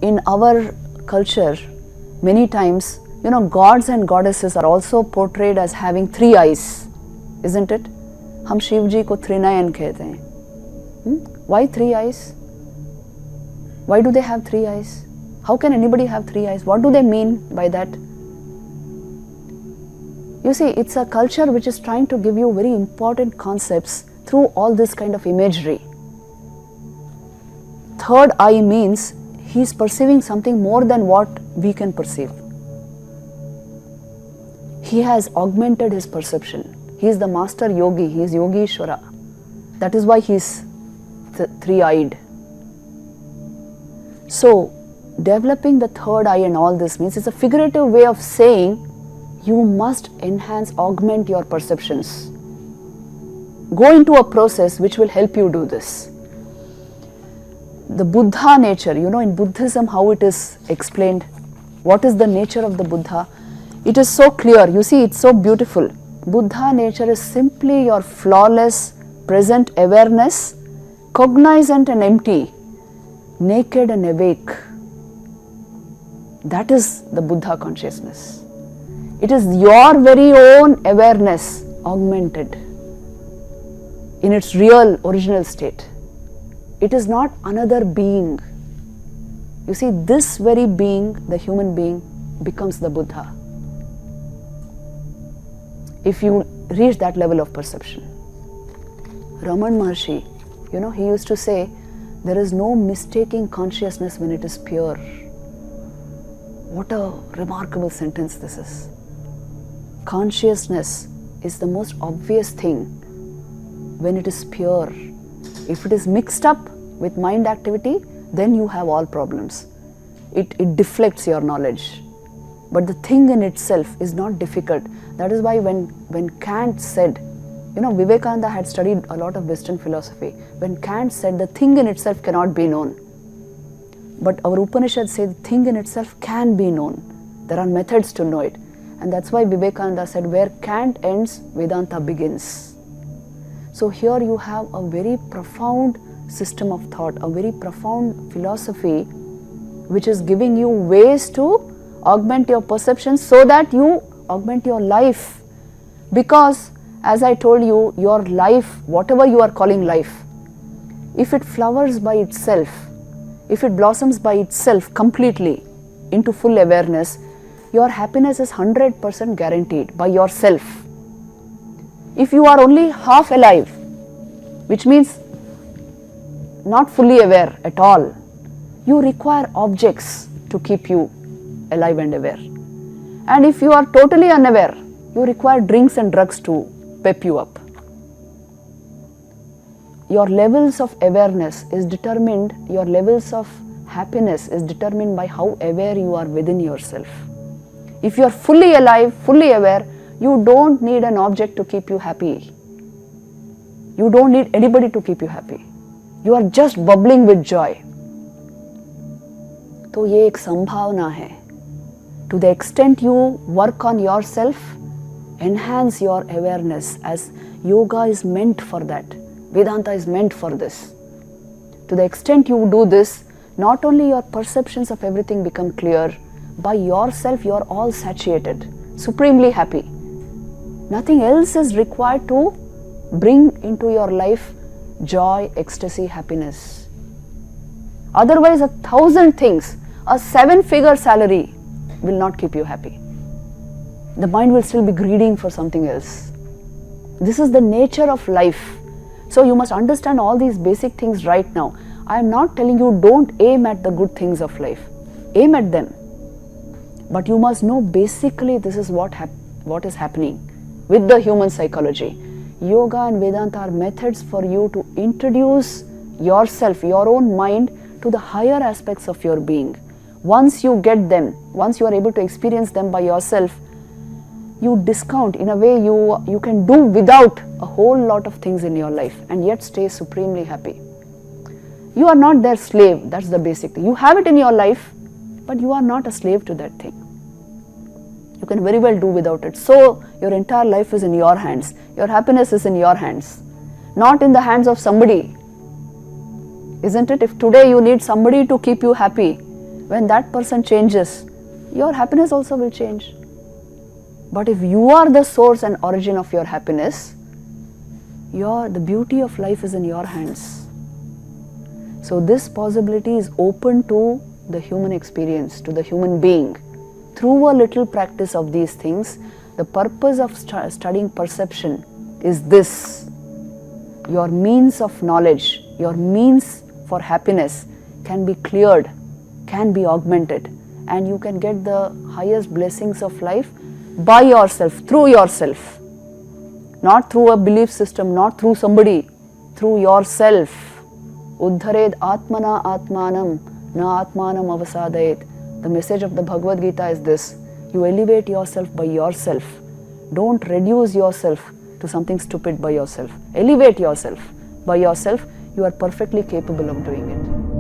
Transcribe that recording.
in our culture, many times, gods and goddesses are also portrayed as having three eyes, isn't it? हम शिव जी को त्रिनयन कहते हैं. Why three eyes? Why do they have three eyes? How can anybody have three eyes? What do they mean by that? You see, it's a culture which is trying to give you very important concepts through all this kind of imagery. Third eye means he is perceiving something more than what we can perceive. He has augmented his perception. He is the master yogi, he is Yogeshwara. That is why he is three-eyed. So, developing the third eye and all this means it's a figurative way of saying you must enhance, augment your perceptions. Go into a process which will help you do this. The Buddha nature, in Buddhism how it is explained, what is the nature of the Buddha? It is so clear, you see, it's so beautiful. Buddha nature is simply your flawless, present awareness, cognizant and empty, naked and awake. That is the Buddha consciousness. It is your very own awareness augmented in its real original state. It is not another being. You see, this very being, the human being, becomes the Buddha. If you reach that level of perception. Raman Maharshi, he used to say, there is no mistaking consciousness when it is pure. What a remarkable sentence this is. Consciousness is the most obvious thing when it is pure. If it is mixed up with mind activity, then you have all problems. It deflects your knowledge. But the thing in itself is not difficult. That is why when Kant said, Vivekananda had studied a lot of Western philosophy. When Kant said the thing in itself cannot be known. But our Upanishads say the thing in itself can be known. There are methods to know it. And that's why Vivekananda said, where Kant ends, Vedanta begins. So here you have a very profound system of thought, a very profound philosophy which is giving you ways to augment your perception so that you augment your life. Because as I told you, your life, whatever you are calling life, if it flowers by itself, if it blossoms by itself completely into full awareness, your happiness is 100% guaranteed by yourself. If you are only half alive, which means not fully aware at all, you require objects to keep you alive and aware. And if you are totally unaware, you require drinks and drugs to pep you up. Your levels of awareness is determined, your levels of happiness is determined by how aware you are within yourself. If you are fully alive, fully aware, you don't need an object to keep you happy. You don't need anybody to keep you happy. You are just bubbling with joy. तो ये एक संभावना है. To the extent you work on yourself, enhance your awareness, as yoga is meant for that. Vedanta is meant for this. To the extent you do this, not only your perceptions of everything become clear, by yourself you are all satiated, supremely happy. Nothing else is required to bring into your life joy, ecstasy, happiness. Otherwise, 1,000 things, a 7-figure salary will not keep you happy. The mind will still be greeding for something else. This is the nature of life. So you must understand all these basic things right now. I am not telling you don't aim at the good things of life. Aim at them. But you must know basically this is what is happening with the human psychology. Yoga and Vedanta are methods for you to introduce yourself, your own mind, to the higher aspects of your being. Once you get them, once you are able to experience them by yourself, you discount, in a way you can do without a whole lot of things in your life and yet stay supremely happy. You are not their slave, that's the basic thing. You have it in your life, but you are not a slave to that thing. You can very well do without it. So your entire life is in your hands. Your happiness is in your hands, not in the hands of somebody. Isn't it? If today you need somebody to keep you happy, When that person changes, your happiness also will change. But if you are the source and origin of your happiness, the beauty of life is in your hands. So this possibility is open to the human experience, to the human being. Through a little practice of these things, the purpose of studying perception is this. Your means of knowledge, your means for happiness can be cleared, can be augmented, and you can get the highest blessings of life by yourself, through yourself. Not through a belief system, not through somebody, through yourself. Uddhared atmana atmanam na atmanam avasadayet. The message of the Bhagavad Gita is this: you elevate yourself by yourself. Don't reduce yourself to something stupid by yourself. Elevate yourself by yourself. You are perfectly capable of doing it.